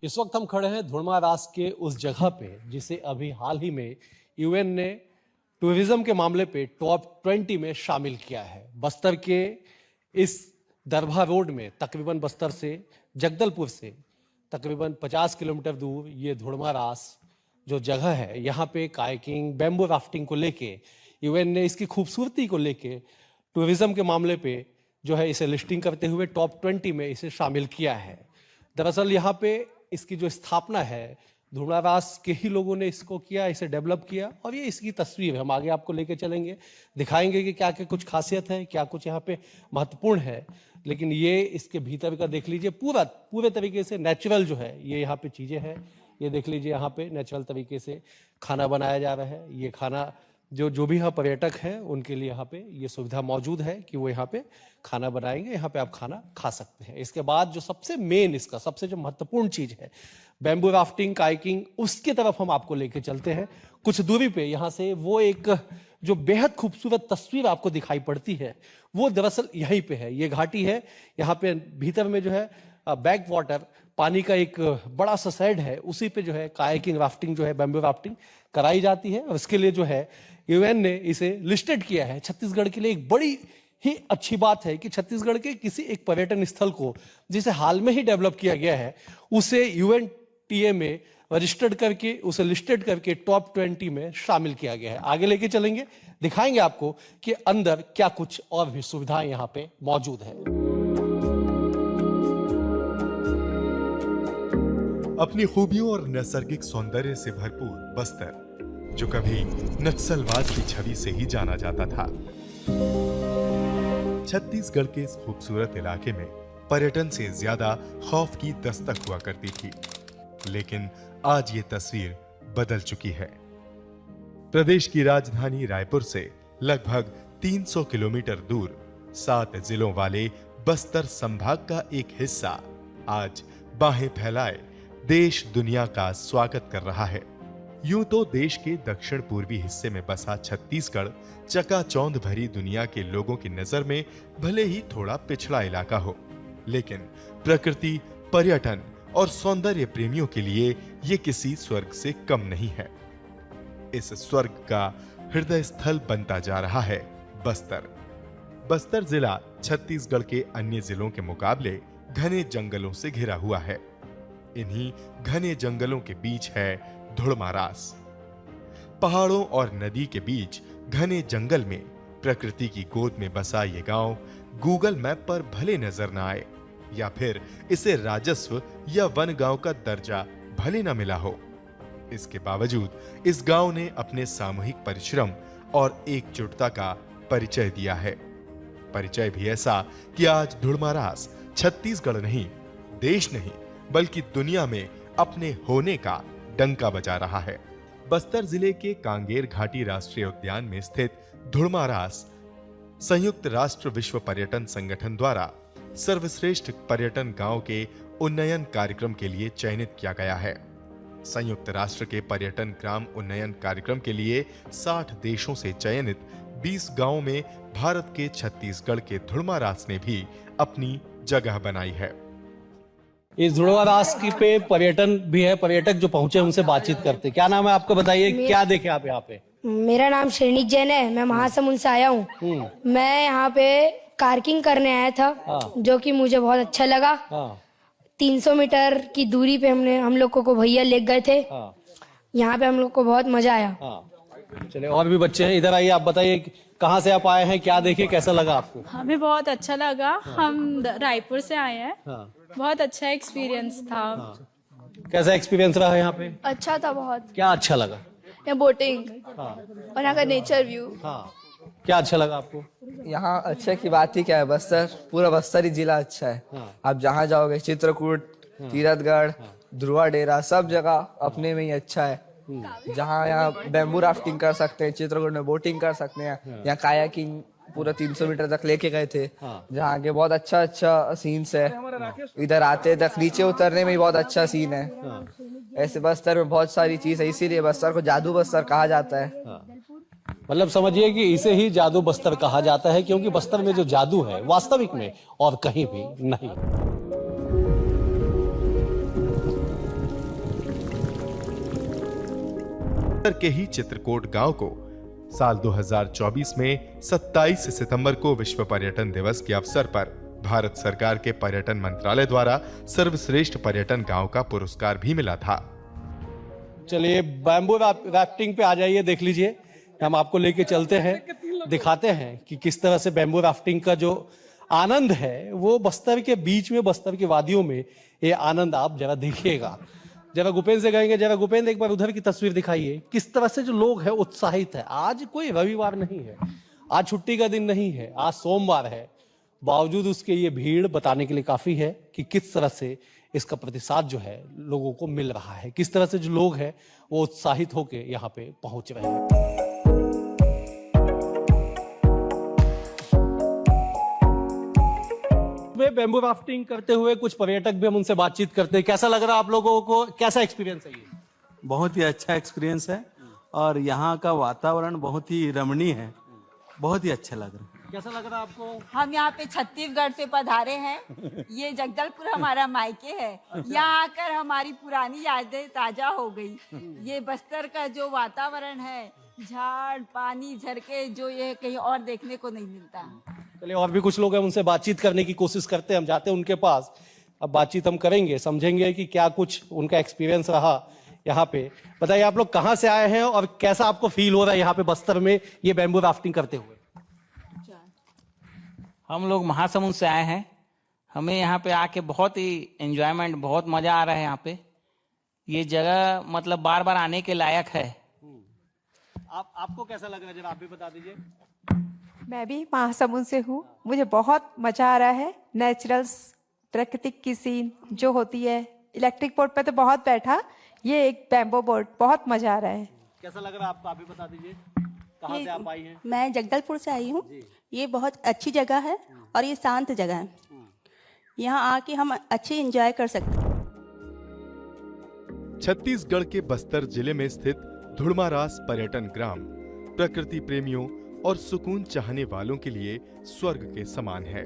इस वक्त हम खड़े हैं धुड़मारास के उस जगह पे जिसे अभी हाल ही में यूएन ने टूरिज्म के मामले पे टॉप 20 में शामिल किया है। बस्तर के इस दरभा रोड में तकरीबन बस्तर से जगदलपुर से तकरीबन 50 किलोमीटर दूर ये धुड़मारास जो जगह है, यहाँ पे कायाकिंग, बैम्बू राफ्टिंग को लेके यूएन ने इसकी खूबसूरती को लेके टूरिज्म के मामले पे जो है इसे लिस्टिंग करते हुए टॉप 20 में इसे शामिल किया है। दरअसल यहाँ पे इसकी जो स्थापना है धुड़मारास के ही लोगों ने इसको किया, इसे डेवलप किया और ये इसकी तस्वीर है। हम आगे आपको लेके चलेंगे, दिखाएंगे कि क्या क्या कुछ खासियत है, क्या कुछ यहाँ पे महत्वपूर्ण है। लेकिन ये इसके भीतर का देख लीजिए, पूरे तरीके से नेचुरल जो है ये यहाँ पे चीज़ें हैं। ये देख लीजिए, यहाँ पे नेचुरल तरीके से खाना बनाया जा रहा है। ये खाना जो भी यहाँ पर्यटक हैं उनके लिए यहाँ पे ये सुविधा मौजूद है कि वो यहाँ पे खाना बनाएंगे, यहाँ पे आप खाना खा सकते हैं। इसके बाद जो सबसे मेन, इसका सबसे जो महत्वपूर्ण चीज़ है बैम्बू राफ्टिंग, कायाकिंग, उसकी तरफ हम आपको लेके चलते हैं। कुछ दूरी पे यहाँ से वो एक जो बेहद खूबसूरत तस्वीर आपको दिखाई पड़ती है वो दरअसल यहीं पे है। ये घाटी है, यहाँ पे भीतर में जो है बैक वाटर, पानी का एक बड़ा सा साइड है, उसी पे जो है कायाकिंग, राफ्टिंग जो है, बैम्बू राफ्टिंग कराई जाती है। और इसके लिए जो है यूएन ने इसे लिस्टेड किया है। छत्तीसगढ़ के लिए एक बड़ी ही अच्छी बात है कि छत्तीसगढ़ के किसी एक पर्यटन स्थल को जिसे हाल में ही डेवलप किया गया है उसे यूएनटीए में रजिस्टर्ड करके, उसे लिस्टेड करके टॉप 20 में शामिल किया गया है। आगे लेके चलेंगे, दिखाएंगे आपको कि अंदर क्या कुछ और भी सुविधाएं यहाँ पे मौजूद है। अपनी खूबियों और नैसर्गिक सौंदर्य से भरपूर बस्तर, जो कभी नक्सलवाद की छवि से ही जाना जाता था, छत्तीसगढ़ के इस खूबसूरत इलाके में पर्यटन से ज्यादा खौफ की दस्तक हुआ करती थी। लेकिन आज ये तस्वीर बदल चुकी है। प्रदेश की राजधानी रायपुर से लगभग 300 किलोमीटर दूर 7 जिलों वाले बस्तर संभाग का एक हिस्सा आज बाहें फैलाए देश दुनिया का स्वागत कर रहा है। यूं तो देश के दक्षिण पूर्वी हिस्से में बसा छत्तीसगढ़ चकाचौंध भरी दुनिया के लोगों की नजर में भले ही थोड़ा पिछड़ा इलाका हो, लेकिन प्रकृति, पर्यटन और सौंदर्य प्रेमियों के लिए ये किसी स्वर्ग से कम नहीं है। इस स्वर्ग का हृदय स्थल बनता जा रहा है बस्तर। बस्तर जिला छत्तीसगढ़ के अन्य जिलों के मुकाबले घने जंगलों से घिरा हुआ है। इन्हीं घने जंगलों के बीच है धुड़मारास। पहाड़ों और नदी के बीच घने जंगल में प्रकृति की गोद में बसा ये गांव गूगल मैप पर भले नजर न आए या फिर इसे राजस्व या वन गांव का दर्जा भले न मिला हो, इसके बावजूद इस गांव ने अपने सामूहिक परिश्रम और एकजुटता का परिचय दिया है। परिचय भी ऐसा कि आज धुड़मारास छत्तीसगढ़ नहीं, देश नहीं, बल्कि दुनिया में अपने होने का डंका बजा रहा है। बस्तर जिले के कांगेर घाटी राष्ट्रीय उद्यान में स्थित धुड़मारास संयुक्त राष्ट्र विश्व पर्यटन संगठन द्वारा सर्वश्रेष्ठ पर्यटन गांव के उन्नयन कार्यक्रम के लिए चयनित किया गया है। संयुक्त राष्ट्र के पर्यटन ग्राम उन्नयन कार्यक्रम के लिए 60 देशों से चयनित 20 गांवों में भारत के छत्तीसगढ़ के धुड़मारास ने भी अपनी जगह बनाई है। इस धुड़मारास की पे पर्यटन भी है, पर्यटक जो पहुंचे उनसे बातचीत करते। क्या नाम है आपका, बताइए, क्या देखे आप यहाँ पे? मेरा नाम श्रेणिक जैन है, मैं महासमुंद से आया हूँ। मैं यहाँ पे कायाकिंग करने आया था, जो कि मुझे बहुत अच्छा लगा। 300 मीटर की दूरी पे हम लोग को भैया ले गए थे। यहाँ पे हम लोग को बहुत मजा आया। चलिए, और भी बच्चे हैं, इधर आइए, आप बताइए कहाँ से आप आए हैं, क्या देखे, कैसा लगा आपको? हमें बहुत अच्छा लगा। हम रायपुर से आए हैं। बहुत अच्छा एक्सपीरियंस था। कैसा एक्सपीरियंस रहा यहाँ पे? अच्छा था बहुत। क्या अच्छा लगा? यहाँ बोटिंग और यहाँ का नेचर व्यू। क्या अच्छा लगा आपको? यहाँ अच्छे की बात ही क्या है, बस्तर, पूरा बस्तर ही जिला अच्छा है। आप जहाँ जाओगे, चित्रकूट, तीरथगढ़, ध्रुवा डेरा, सब जगह अपने में ही अच्छा है। जहाँ यहाँ बैम्बू राफ्टिंग कर सकते हैं, चित्रकूट में बोटिंग कर सकते हैं, यहाँ कायाकिंग पूरा 300 मीटर तक लेके गए थे, जहाँ आगे बहुत अच्छा अच्छा सीन्स है। इधर आते तक नीचे उतरने में भी बहुत अच्छा सीन है। ऐसे बस्तर में बहुत सारी चीज है, इसीलिए बस्तर को जादू बस्तर कहा जाता है। मतलब समझिए कि इसे ही जादू बस्तर कहा जाता है, क्योंकि बस्तर में जो जादू है वास्तविक में और कहीं भी नहीं। के ही चित्रकूट गांव को साल 2024 में 27 सितंबर को विश्व पर्यटन दिवस के अवसर पर भारत सरकार के पर्यटन मंत्रालय द्वारा सर्वश्रेष्ठ पर्यटन गांव का पुरस्कार भी मिला था। चलिए बैम्बू राफ्टिंग पे आ जाइए, देख लीजिए। हम आपको लेके चलते हैं, दिखाते हैं कि किस तरह से बैम्बू राफ्टिंग का जो आनंद है वो बस्तर के बीच में, बस्तर की वादियों में, ये आनंद आप जरा देखिएगा। जरा गुपेंद्र से कहेंगे, जरा गुपेंद्र एक बार उधर की तस्वीर दिखाइए, किस तरह से जो लोग हैं उत्साहित है। आज कोई रविवार नहीं है, आज छुट्टी का दिन नहीं है, आज सोमवार है, बावजूद उसके ये भीड़ बताने के लिए काफी है कि किस तरह से इसका प्रतिसाद जो है लोगों को मिल रहा है, किस तरह से जो लोग हैं वो उत्साहित होकर यहाँ पे पहुंच रहे हैं। बैम्बू राफ्टिंग करते हुए कुछ पर्यटक भी हम उनसे बातचीत करते हैं। कैसा लग रहा है आप लोगों को, कैसा एक्सपीरियंस है ये? बहुत ही अच्छा एक्सपीरियंस है और यहाँ का वातावरण बहुत ही रमणीय है, बहुत ही अच्छा लग रहा है। कैसा लग रहा है आपको? हम यहाँ पे छत्तीसगढ़ से पधारे हैं, ये जगदलपुर हमारा मायके है। यहाँ आकर हमारी पुरानी यादें ताजा हो गई। ये बस्तर का जो वातावरण है, झाड़, पानी, झरके, जो ये कहीं और देखने को नहीं मिलता। चलिए और भी कुछ लोग हैं, उनसे बातचीत करने की कोशिश करते हैं, हम जाते हैं उनके पास। अब बातचीत हम करेंगे, समझेंगे कि क्या कुछ उनका एक्सपीरियंस रहा यहाँ पे। बताइए आप लोग कहाँ से आए हैं और कैसा आपको फील हो रहा है यहाँ पे बस्तर में ये बैम्बू राफ्टिंग करते हुए? हम लोग महासमुंद से आए हैं। हमें यहाँ पे आके बहुत ही एंजॉयमेंट, बहुत मजा आ रहा है यहाँ पे। ये जगह मतलब बार बार आने के लायक है। आपको कैसा लग रहा है, जरा आप भी बता दीजिए। मैं भी महासमुंद से हूँ, मुझे बहुत मजा आ रहा है। नेचुरल्स, प्राकृतिक की सीन जो होती है। इलेक्ट्रिक बोट पे तो बहुत बैठा, ये एक बैम्बो बोट, बहुत मजा आ रहा है। कैसा लग रहा है आपको, आप भी बता दीजिए। कहाँ से आप आई हैं? मैं जगदलपुर से आई हूँ। ये बहुत अच्छी जगह है और ये शांत जगह है। यहाँ आके हम अच्छे एंजॉय कर सकते हैं। छत्तीसगढ़ के बस्तर जिले में स्थित धुड़मारास पर्यटन ग्राम प्रकृति प्रेमियों और सुकून चाहने वालों के लिए स्वर्ग के समान है।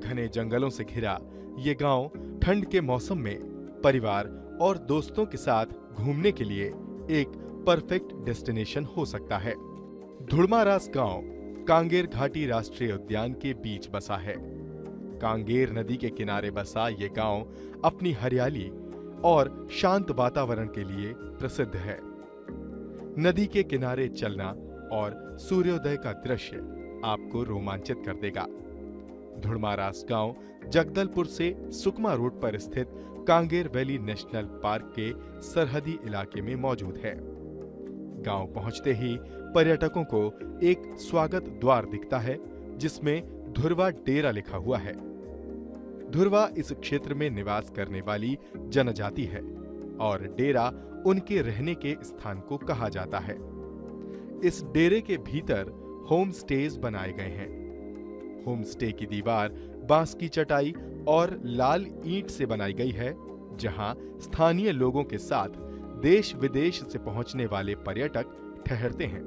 घने जंगलों से घिरा ये गांव ठंड के मौसम में परिवार और दोस्तों के साथ घूमने के लिए एक परफेक्ट डेस्टिनेशन हो सकता है। धुड़मारास गांव कांगेर घाटी राष्ट्रीय उद्यान के बीच बसा है। कांगेर नदी के किनारे बसा ये गांव अपनी हरियाली और शांत वातावरण के लिए प्रसिद्ध है। नदी के किनारे चलना और सूर्योदय का दृश्य आपको रोमांचित कर देगा। धुड़मारास गांव जगदलपुर से सुकमा रोड पर स्थित कांगेर वैली नेशनल पार्क के सरहदी इलाके में मौजूद है। गांव पहुंचते ही पर्यटकों को एक स्वागत द्वार दिखता है, जिसमें धुरवा डेरा लिखा हुआ है। धुरवा इस क्षेत्र में निवास करने वाली जनजाति है और डेरा उनके रहने के स्थान को कहा जाता है। इस डेरे के भीतर होम स्टेज बनाए गए हैं। होम स्टे की दीवार बांस की चटाई और लाल ईंट से बनाई गई है, जहां स्थानीय लोगों के साथ देश विदेश से पहुंचने वाले पर्यटक ठहरते हैं।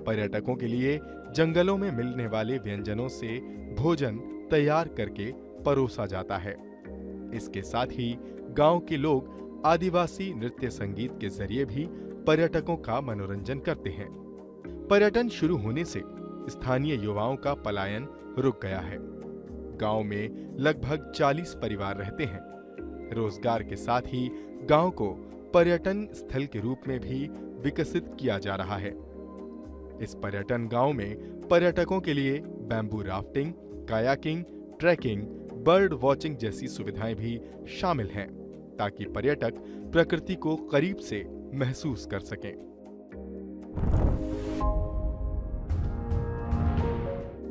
पर्यटकों के लिए जंगलों में मिलने वाले व्यंजनों से भोजन तैयार करके परोसा जाता है। इसके साथ ही गांव के लोग आदिवासी नृत्य संगीत के जरिए भी पर्यटकों का मनोरंजन करते हैं। पर्यटन शुरू होने से स्थानीय युवाओं का पलायन रुक गया है। गांव में लगभग 40 परिवार रहते हैं। रोजगार के साथ ही गांव को पर्यटन स्थल के रूप में भी विकसित किया जा रहा है। इस पर्यटन गांव में पर्यटकों के लिए bamboo rafting, kayaking, trekking, bird watching जैसी सुविधाएं भी शामिल हैं, ताकि पर्यटक प्रकृति को करीब से महसूस कर सकें।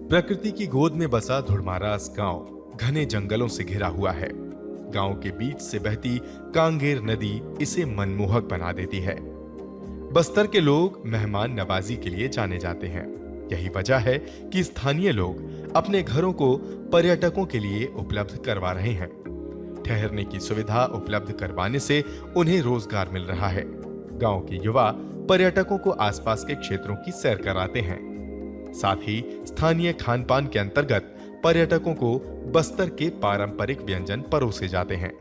प्रकृति की गोद में बसा धुड़मारास गांव घने जंगलों से घिरा हुआ है। गांव के बीच से बहती कांगेर नदी इसे मनमोहक बना देती है। बस्तर के लोग मेहमान नवाजी के लिए जाने जाते हैं। यही वजह है कि स्थानीय लोग अपने घरों को पर्यटकों के लिए उपलब्ध करवा रहे हैं। ठहरने की सुविधा उपलब्ध करवाने से उन्हें रोजगार मिल रहा है। गांव के युवा पर्यटकों को आसपास के क्षेत्रों की सैर कराते हैं। साथ ही स्थानीय खान पान के अंतर्गत पर्यटकों को बस्तर के पारंपरिक व्यंजन परोसे जाते हैं।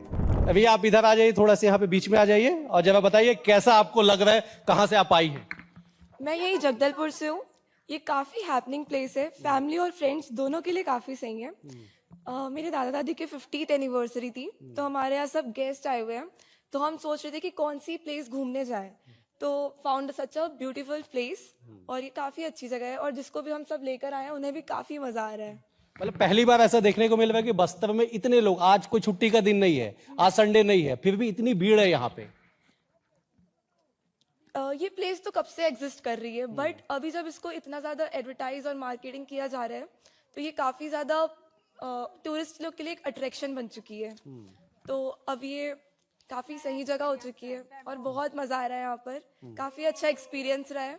अभी आप इधर आ जाइए, थोड़ा सा यहाँ पे बीच में आ जाइए और जरा बताइए कैसा आपको लग रहा है, कहाँ से आप आई हैं? मैं यही जगदलपुर से हूँ। ये काफ़ी हैपनिंग प्लेस है, फैमिली और फ्रेंड्स दोनों के लिए काफ़ी सही है। मेरे दादा दादी की 50th एनिवर्सरी थी, तो हमारे यहाँ सब गेस्ट आए हुए हैं, तो हम सोच रहे थे कि कौन सी प्लेस घूमने जाए, तो found such a beautiful place और ये काफ़ी अच्छी जगह है और जिसको भी हम सब लेकर आए हैं उन्हें भी काफ़ी मज़ा आ रहा है। मतलब पहली बार ऐसा देखने को मिल रहा है कि बस्तर में इतने लोग, आज कोई छुट्टी का दिन नहीं है, आज संडे नहीं है, फिर भी इतनी भीड़ है यहाँ पे। ये प्लेस तो कब से एग्जिस्ट कर रही है, बट अभी जब इसको इतना ज़्यादा एडवर्टाइज और मार्केटिंग किया जा रहा है तो ये काफ़ी ज़्यादा टूरिस्ट लोग के लिए एक अट्रैक्शन बन चुकी है। तो अब ये काफ़ी सही जगह हो चुकी है और बहुत मज़ा आ रहा है यहाँ पर, काफ़ी अच्छा एक्सपीरियंस रहा है।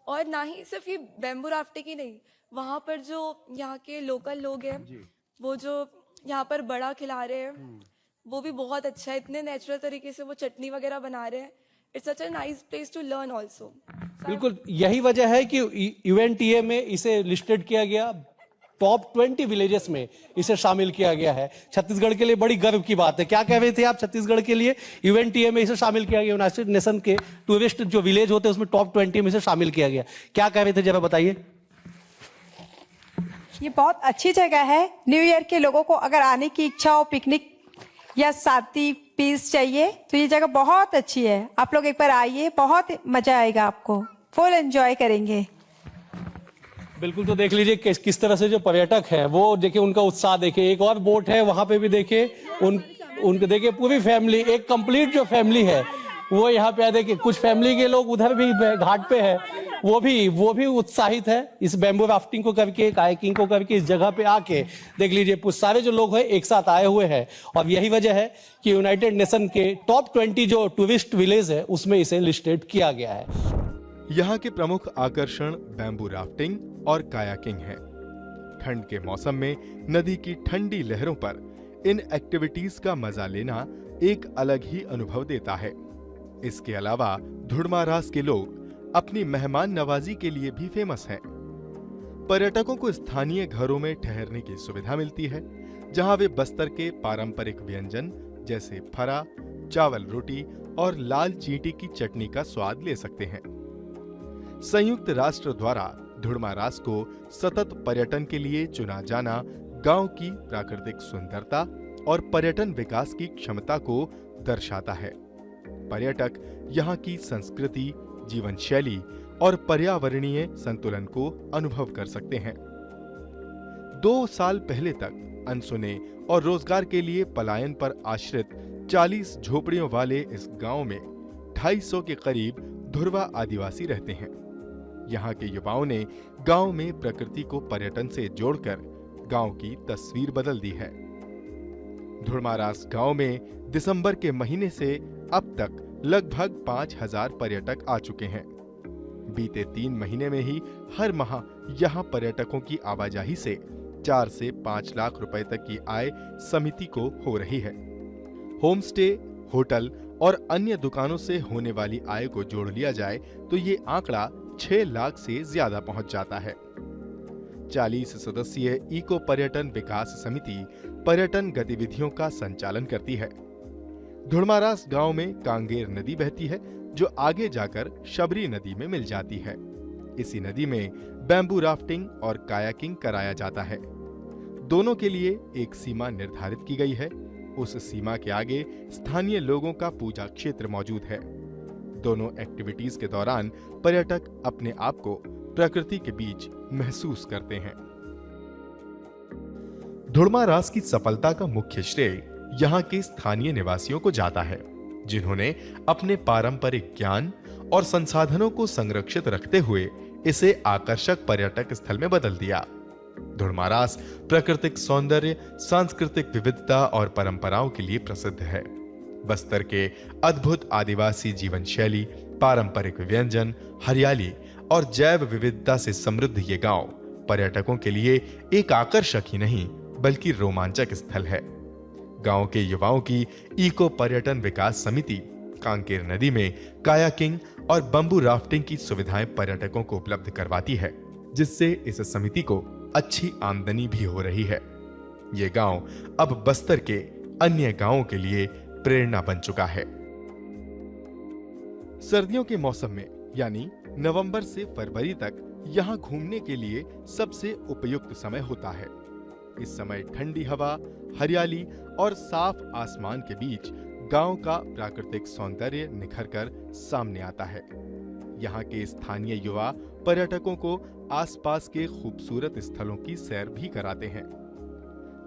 और ना ही सिर्फ ये बैम्बू राफ्टिंग ही नहीं, वहाँ पर जो यहाँ के लोकल लोग हैं वो जो यहाँ पर बड़ा खिला रहे हैं वो भी बहुत अच्छा है, इतने नेचुरल तरीके से वो चटनी वगैरह बना रहे हैं। It's such a nice place to learn also. बिल्कुल यही वजह है कि UNTA में इसे लिस्टेड किया गया, टॉप 20 विलेजेस में इसे शामिल किया गया है। छत्तीसगढ़ के लिए बड़ी गर्व की बात है। क्या कह रहे थे आप छत्तीसगढ़ के लिए? UNTA में इसे शामिल किया गया, यूनाइटेड नेशन के टूरिस्ट जो विलेज होते हैं उसमें टॉप 20 में इसे शामिल किया गया। क्या कह रहे थे जरा बताइए। ये बहुत अच्छी जगह है। न्यू ईयर के लोगों को अगर आने की इच्छा हो, पिकनिक या शांति पीस चाहिए, तो ये जगह बहुत अच्छी है। आप लोग एक बार आइए, बहुत मजा आएगा आपको, फुल एंजॉय करेंगे। बिल्कुल, तो देख लीजिए किस तरह से जो पर्यटक है वो देखिए, उनका उत्साह देखिए। एक और बोट है वहां पे भी देखिए, उनके देखिए पूरी फैमिली, एक कंप्लीट जो फैमिली है वो यहाँ पे देखिए। कुछ फैमिली के लोग उधर भी घाट पे है, वो भी उत्साहित है इस बैम्बू राफ्टिंग को करके, कायाकिंग को करके, इस जगह पे आके। देख लीजिए सारे जो लोग हैं एक साथ आए हुए हैं और यही वजह है कि यूनाइटेड नेशन के टॉप 20 जो टूरिस्ट विलेज है उसमें इसे लिस्टेड किया गया है। यहाँ के प्रमुख आकर्षण बैम्बू राफ्टिंग और कायाकिंग है। ठंड के मौसम में नदी की ठंडी लहरों पर इन एक्टिविटीज का मजा लेना एक अलग ही अनुभव देता है। इसके अलावा धुड़मारास के लोग अपनी मेहमान नवाजी के लिए भी फेमस हैं। पर्यटकों को स्थानीय घरों में ठहरने की सुविधा मिलती है, जहां वे बस्तर के पारंपरिक व्यंजन जैसे फरा, चावल रोटी और लाल चींटी की चटनी का स्वाद ले सकते हैं। संयुक्त राष्ट्र द्वारा धुड़मारास को सतत पर्यटन के लिए चुना जाना गांव की प्राकृतिक सुंदरता और पर्यटन विकास की क्षमता को दर्शाता है। पर्यटक यहां की संस्कृति, जीवन शैली और पर्यावरणीय संतुलन को अनुभव कर सकते हैं। 2 साल पहले तक अनसुने और रोजगार के लिए पलायन पर आश्रित 40 झोपड़ियों वाले इस गांव में 250 के करीब धुरवा आदिवासी रहते हैं। यहाँ के युवाओं ने गांव में प्रकृति को पर्यटन से जोड़कर गांव की तस्वीर बदल दी है। धुड़मारास गांव में दिसंबर के महीने से अब तक लगभग 5000 पर्यटक आ चुके हैं। बीते 3 महीने में ही हर माह यहाँ पर्यटकों की आवाजाही से 4 से 5 लाख रुपए तक की आय समिति को हो रही है। होम स्टे, होटल और अन्य दुकानों से होने वाली आय को जोड़ लिया जाए तो ये आंकड़ा 6 लाख से ज्यादा पहुंच जाता है। 40 सदस्यीय इको पर्यटन विकास समिति पर्यटन गतिविधियों का संचालन करती है। धुड़मारास गांव में कांगेर नदी बहती है, जो आगे जाकर शबरी नदी में मिल जाती है। इसी नदी में बैम्बू राफ्टिंग और कायाकिंग कराया जाता है। दोनों के लिए एक सीमा निर्धारित की गई है। उस सीमा के आगे स्थानीय लोगों का पूजा क्षेत्र मौजूद है। दोनों एक्टिविटीज के दौरान पर्यटक अपने आप को प्रकृति के बीच महसूस करते हैं। धुड़मारास की सफलता का मुख्य श्रेय यहाँ के स्थानीय निवासियों को जाता है, जिन्होंने अपने पारंपरिक ज्ञान और संसाधनों को संरक्षित रखते हुए इसे आकर्षक पर्यटक स्थल में बदल दिया। धुड़मारास प्राकृतिक सौंदर्य, सांस्कृतिक विविधता और परंपराओं के लिए प्रसिद्ध है। बस्तर के अद्भुत आदिवासी जीवन शैली, पारंपरिक व्यंजन, हरियाली और जैव विविधता से समृद्ध ये गांव पर्यटकों के लिए एक आकर्षक ही नहीं बल्कि रोमांचक स्थल है। गांव के युवाओं की इको पर्यटन विकास समिति कांकेर नदी में कायाकिंग और बंबू राफ्टिंग की सुविधाएं पर्यटकों को उपलब्ध करवाती है, जिससे इस समिति को अच्छी आमदनी भी हो रही है। ये गांव अब बस्तर के अन्य गांवों के लिए प्रेरणा बन चुका है। सर्दियों के मौसम में यानी नवंबर से फरवरी तक यहाँ घूमने के लिए सबसे उपयुक्त समय होता है। इस समय ठंडी हवा, हरियाली और साफ आसमान के बीच गांव का प्राकृतिक सौंदर्य निखरकर सामने आता है। यहाँ के स्थानीय युवा पर्यटकों को आसपास के खूबसूरत स्थलों की सैर भी कराते हैं।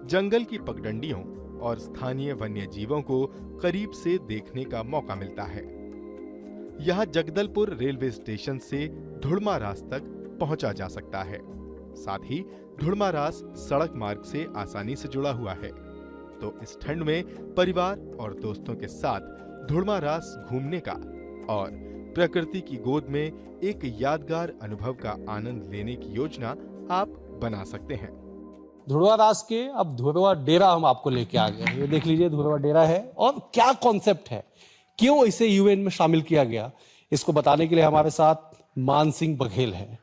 जंगल की पगडंडियों और स्थानीय वन्य जीवों को करीब से देखने का मौका मिलता है। यहाँ जगदलपुर रेलवे स्टेशन से धुड़मारास तक पहुंचा जा सकता है। साथ ही धुड़मारास सड़क मार्ग से आसानी से जुड़ा हुआ है। तो इस ठंड में परिवार और दोस्तों के साथ धुड़मारास घूमने का और प्रकृति की गोद में एक यादगार अनुभव का आनंद लेने की योजना आप बना सकते हैं। धुड़वा रास के अब धुड़वा डेरा हम आपको लेके आ गए। ये देख लीजिए धुड़वा डेरा है और क्या कॉन्सेप्ट है, क्यों इसे यूएन में शामिल किया गया, इसको बताने के लिए हमारे साथ मान सिंह बघेल है।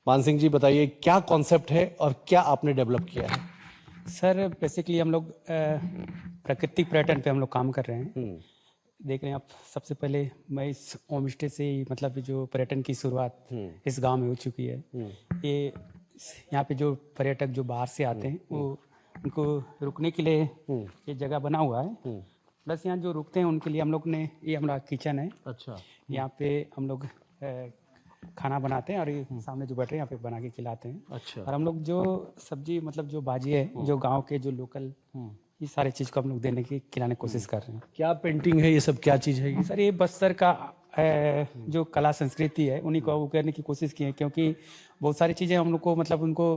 मान सिंह जी बताइए क्या कॉन्सेप्ट है और क्या आपने डेवलप किया है? सर बेसिकली हम लोग प्राकृतिक पर्यटन पे हम लोग काम कर रहे हैं। देख रहे हैं आप, सबसे पहले मैं इस होम स्टे से ही मतलब जो पर्यटन की शुरुआत इस गांव में हो चुकी है। ये यहाँ पे जो पर्यटक जो बाहर से आते हैं वो उनको रुकने के लिए ये जगह बना हुआ है। प्लस यहाँ जो रुकते हैं उनके लिए हम लोग ने, ये हमारा किचन है। अच्छा। यहाँ पे हम लोग खाना बनाते हैं और ये सामने जो बैठ रहे हैं यहाँ पे बना के खिलाते हैं। अच्छा। और हम लोग जो सब्जी मतलब जो भाजी है जो गांव के जो लोकल ये सारे चीज को हम लोग देने की खिलाने की कोशिश कर रहे हैं। क्या पेंटिंग है, ये सब क्या चीज है? सर ये बस्तर का जो कला संस्कृति है उन्हीं को उकेरने की कोशिश की है, क्योंकि बहुत सारी चीजें हम लोग को मतलब उनको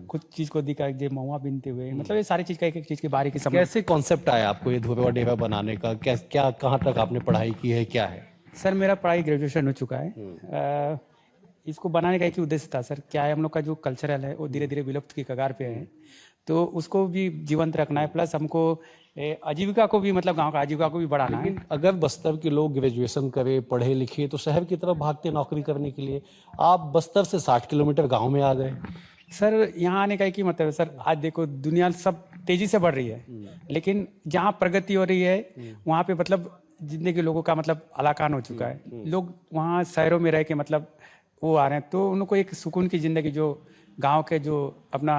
कुछ चीज को दिखा जो महुआ बिनते हुए मतलब ये सारी चीज का एक एक चीज के बारे की समझ। कैसे कॉन्सेप्ट आया आपको ये धुड़वा डेरा बनाने का? क्या कहाँ तक आपने पढ़ाई की है, क्या है? सर मेरा पढ़ाई ग्रेजुएशन हो चुका है। इसको बनाने का एक ही उद्देश्य था सर, क्या है हम लोग का जो कल्चरल है वो धीरे धीरे विलुप्त की कगार पे है, तो उसको भी जीवंत रखना है। प्लस हमको आजीविका को भी मतलब गांव का आजीविका को भी बढ़ाना है। अगर बस्तर के लोग ग्रेजुएशन करे, पढ़े लिखे तो शहर की तरफ भागते नौकरी करने के लिए, आप बस्तर से 60 किलोमीटर गांव में आ गए। सर यहाँ आने का एक ही मतलब है सर, आज देखो दुनिया सब तेजी से बढ़ रही है, लेकिन जहाँ प्रगति हो रही है वहाँ पे मतलब जितने के लोगों का मतलब अलाकान हो चुका है। लोग वहाँ शहरों में रह के मतलब वो आ रहे हैं, तो उनको एक सुकून की जिंदगी जो गांव के जो अपना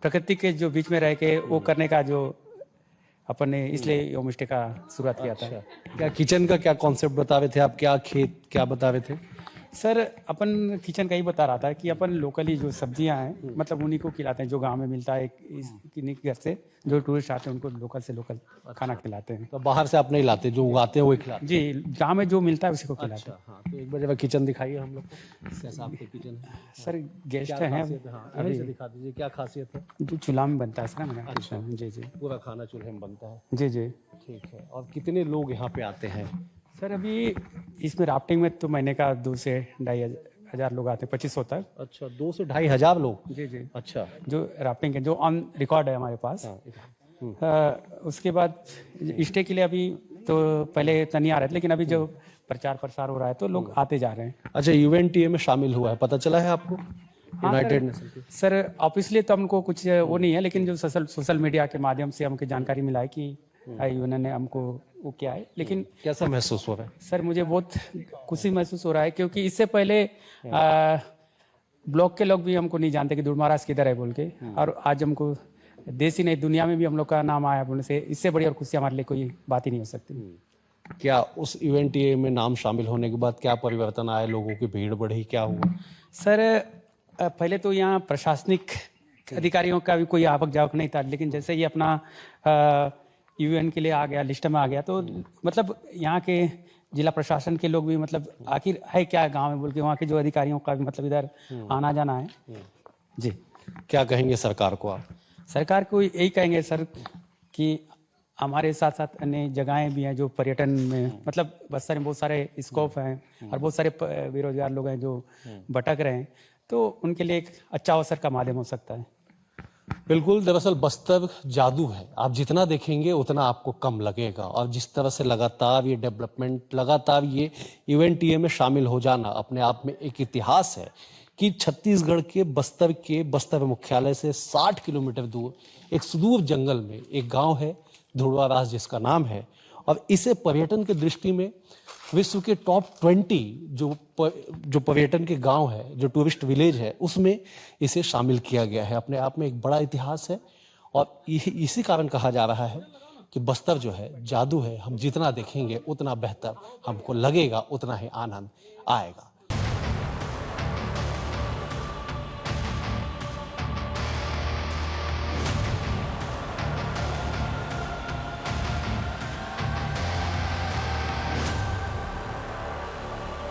प्रकृति के जो बीच में रह के वो करने का जो अपन ने इसलिए होम स्टे का शुरुआत किया था। क्या किचन का क्या कॉन्सेप्ट बता रहे थे आप, क्या खेत क्या बता रहे थे? सर अपन किचन का ही बता रहा था कि अपन लोकली जो सब्जियां हैं मतलब उन्हीं को खिलाते हैं जो गांव में मिलता है। किन्हीं घर से जो टूरिस्ट आते हैं उनको लोकल से लोकल खाना खिलाते हैं। तो बाहर से आप नहीं लाते, जो उगाते हैं वो खिलाते? जी, गांव में जो मिलता है उसी को खिलाते हैं। हाँ, तो एक बार जब किचन दिखाइए हम लोग को, कैसा आपके किचन है? सर गेस्ट हैं, अभी से दिखा दीजिए क्या खासियत है? जो चूल्हा में बनता है सर मेरा। अच्छा। जी जी, पूरा खाना चूल्हे में बनता है? जी जी, ठीक है। और कितने लोग यहाँ पे आते हैं? सर अभी इसमें राफ्टिंग में तो महीने का 2 से 2.5 हजार लोग आते हैं, 2500 तक। अच्छा, 2 से 2.5 हजार लोग? जी जी। अच्छा। जो राफ्टिंग है जो ऑन रिकॉर्ड है हमारे पास। उसके बाद स्टे के लिए अभी तो पहले इतना नहीं आ रहे थे, लेकिन अभी जो प्रचार प्रसार हो रहा है तो लोग आते जा रहे हैं। अच्छा, यूएनटीए में शामिल हुआ है, पता चला है आपको? United nation. सर ऑफिशियली तो हमको कुछ वो नहीं है, लेकिन जो सोशल मीडिया के माध्यम से हमको जानकारी मिला है कि यूएन ने हमको वो किया है। लेकिन कैसा महसूस हो रहा है? सर मुझे बहुत खुशी महसूस हो रहा है, क्योंकि इससे पहले ब्लॉक के लोग भी हमको नहीं जानते कि धुड़मारास किधर है बोल के, और आज हमको देश ही नहीं दुनिया में भी हम लोग का नाम आया बोलने से इससे बड़ी और खुशी हमारे लिए कोई बात ही नहीं हो सकती। क्या उस यूएनटीए में नाम शामिल होने के बाद क्या परिवर्तन आया, लोगों की भीड़ बढ़ी, क्या हुआ? सर पहले तो यहाँ प्रशासनिक अधिकारियों का भी कोई आवक जावक नहीं था, लेकिन जैसे ही अपना यूएन के लिए आ गया, लिस्ट में आ गया, तो मतलब यहाँ के जिला प्रशासन के लोग भी मतलब आखिर है क्या गांव में बोल के वहाँ के जो अधिकारियों का भी मतलब इधर आना जाना है। जी, क्या कहेंगे सरकार को आप? सरकार को यही कहेंगे सर कि हमारे साथ साथ अन्य जगहें भी हैं जो पर्यटन में मतलब बस्तर में बहुत सारे स्कोप हैं और बहुत सारे बेरोजगार लोग हैं जो भटक रहे हैं, तो उनके लिए एक अच्छा अवसर का माध्यम हो सकता है। बिल्कुल, दरअसल बस्तर जादू है, आप जितना देखेंगे उतना आपको कम लगेगा। और जिस तरह से लगातार ये डेवलपमेंट, लगातार ये यूएनटीए में शामिल हो जाना अपने आप में एक इतिहास है कि छत्तीसगढ़ के बस्तर मुख्यालय से 60 किलोमीटर दूर एक सुदूर जंगल में एक गांव है धुड़वादास जिसका नाम है, और इसे पर्यटन के दृष्टि में विश्व के टॉप 20 जो पर्यटन के गांव है, जो टूरिस्ट विलेज है, उसमें इसे शामिल किया गया है। अपने आप में एक बड़ा इतिहास है और इसी कारण कहा जा रहा है कि बस्तर जो है जादू है, हम जितना देखेंगे उतना बेहतर हमको लगेगा, उतना ही आनंद आएगा।